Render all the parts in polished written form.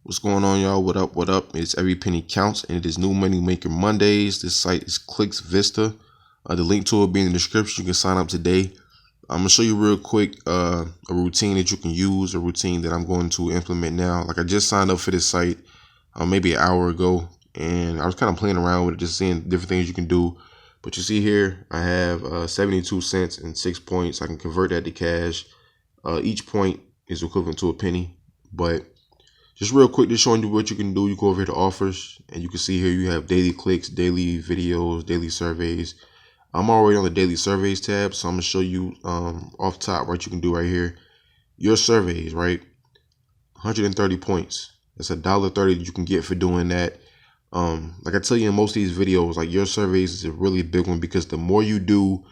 What's going on, y'all? What up? What up? It's Every Penny Counts, and it is New Money Maker Mondays. This site is Clicksvista. The link to it will be in the description. You can sign up today. I'm gonna show you real quick a routine that you can use, a routine that I'm going to implement now. Like I just signed up for this site maybe an hour ago, and I was kind of playing around with it, just seeing different things you can do. But you see here, I have 72 cents and 6 points. I can convert that to cash. Each point is equivalent to a penny, but just real quick, just showing you what you can do. You go over here to offers, and you can see here you have daily clicks, daily videos, daily surveys. I'm already on the daily surveys tab, so I'm gonna show you off top what you can do right here. Your surveys, right? 130 points. That's $1.30 that you can get for doing that. Like I tell you in most of these videos, like your surveys is a really big one because the more you do,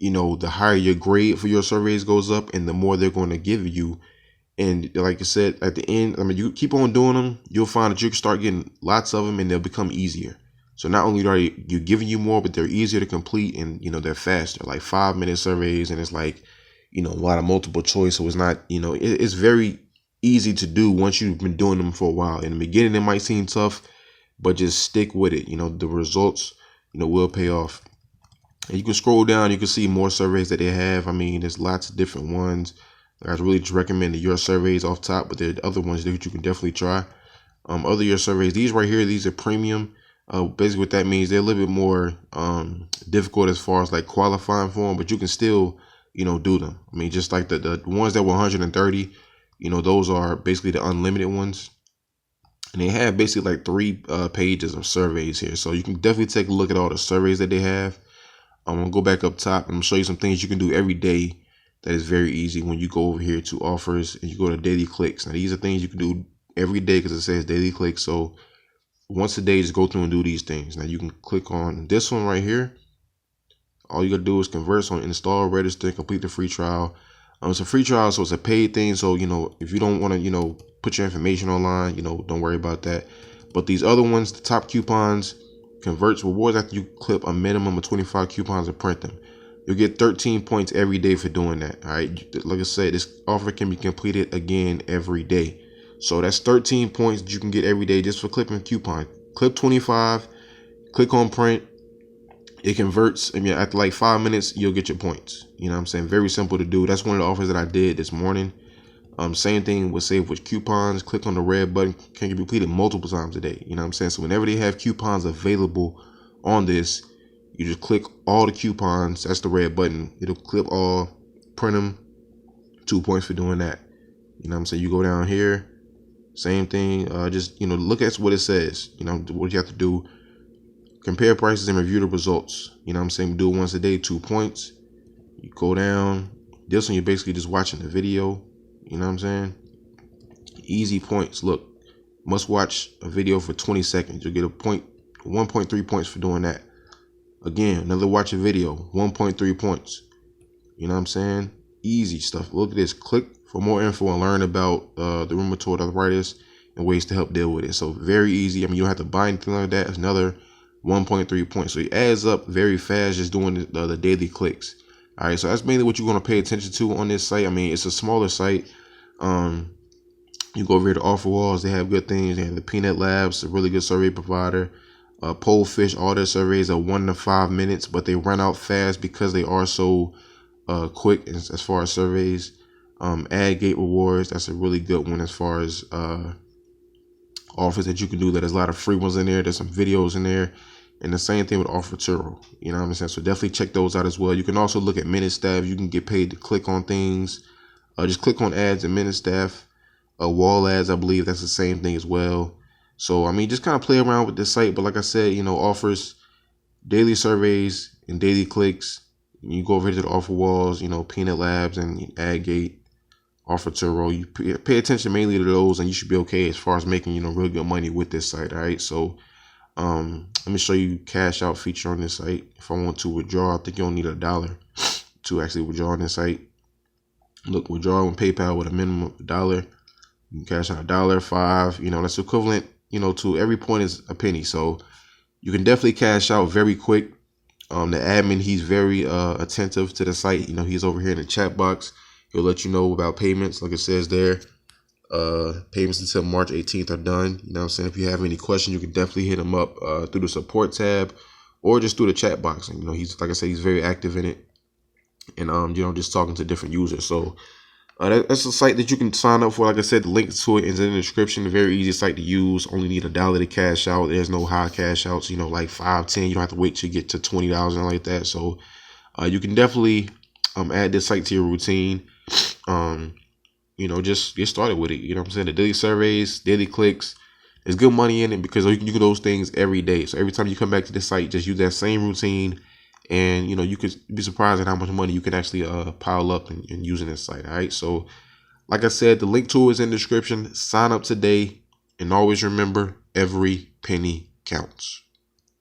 the higher your grade for your surveys goes up, and the more they're going to give you. And like I said, at the end, I mean, you keep on doing them, you'll find that you can start getting lots of them and they'll become easier. So not only are you giving you more, but they're easier to complete, and they're faster, like 5-minute surveys, and it's like, a lot of multiple choice. So it's not, it's very easy to do once you've been doing them for a while. In the beginning, it might seem tough, but just stick with it. The results, will pay off. And you can scroll down, you can see more surveys that they have. I mean, there's lots of different ones. I really just recommend your surveys off top, but there are other ones that you can definitely try. Other your surveys, these right here, these are premium. Basically what that means, they're a little bit more difficult as far as like qualifying for them, but you can still, do them. I mean, just like the ones that were 130, those are basically the unlimited ones. And they have basically like 3 pages of surveys here. So you can definitely take a look at all the surveys that they have. I'm gonna go back up top and I'm gonna show you some things you can do every day. That is very easy when you go over here to offers and you go to daily clicks. Now these are things you can do every day because it says daily clicks. So once a day, just go through and do these things. Now you can click on this one right here. All you gotta do is convert, so install, register, complete the free trial. It's a free trial, so it's a paid thing. So if you don't want to put your information online, don't worry about that. But these other ones, the top coupons, converts rewards after you clip a minimum of 25 coupons and print them. You'll get 13 points every day for doing that. All right. Like I said, this offer can be completed again every day. So that's 13 points that you can get every day just for clipping a coupon. Clip 25, click on print. It converts. I mean, after like 5 minutes, you'll get your points. You know what I'm saying? Very simple to do. That's one of the offers that I did this morning. Same thing with save with coupons. Click on the red button. Can be completed multiple times a day. You know what I'm saying? So whenever they have coupons available on this, you just click all the coupons. That's the red button. It'll clip all, print them. 2 points for doing that. You know what I'm saying? You go down here, same thing. Just look at what it says. What you have to do. Compare prices and review the results. You know what I'm saying? Do it once a day, 2 points. You go down. This one, you're basically just watching the video. You know what I'm saying? Easy points. Look, must watch a video for 20 seconds. You'll get 1.3 points for doing that. Again, another watch a video, 1.3 points. You know what I'm saying? Easy stuff. Look at this. Click for more info and learn about the rheumatoid arthritis and ways to help deal with it. So very easy. I mean, you don't have to buy anything like that. It's another 1.3 points. So it adds up very fast just doing the daily clicks. All right, so that's mainly what you're going to pay attention to on this site. I mean, it's a smaller site. You go over here to Offer Walls. They have good things. They have the Peanut Labs, a really good survey provider. Polefish, all their surveys are 1 to 5 minutes, but they run out fast because they are so quick as far as surveys. AdGate Rewards, that's a really good one as far as offers that you can do. There's a lot of free ones in there. There's some videos in there. And the same thing with Offerturo. You know what I'm saying? So definitely check those out as well. You can also look at minute staff. You can get paid to click on things. Just click on ads and minute staff. Wall ads, I believe that's the same thing as well. So, I mean, just kind of play around with this site. But like I said, offers, daily surveys, and daily clicks. You go over to the offer walls, Peanut Labs and AdGate, Offerturo. You pay attention mainly to those, and you should be okay as far as making, real good money with this site. All right. So, let me show you cash out feature on this site. If I want to withdraw, I think you don't need $1 to actually withdraw on this site. Look, withdraw on PayPal with a minimum of $1. You can cash out $1, $5. That's equivalent. To every point is a penny. So you can definitely cash out very quick. The admin, he's very attentive to the site. He's over here in the chat box. He'll let you know about payments, like it says there. Payments until March 18th are done. You know what I'm saying? If you have any questions, you can definitely hit him up through the support tab or just through the chat box. And, you know, he's, like I said, he's very active in it, and you know, just talking to different users. So that's a site that you can sign up for. Like I said, the link to it is in the description. Very easy site to use. Only need $1 to cash out. There's no high cash outs, you know, like 5, 10. You don't have to wait till you get to $20 and like that. So you can definitely add this site to your routine. You know, just get started with it. You know what I'm saying? The daily surveys, daily clicks, there's good money in it because you can do those things every day. So every time you come back to the site, just use that same routine, and you know, you could be surprised at how much money you can actually pile up in using this site. All right. So like I said, the link to it is in the description. Sign up today, and always remember, every penny counts.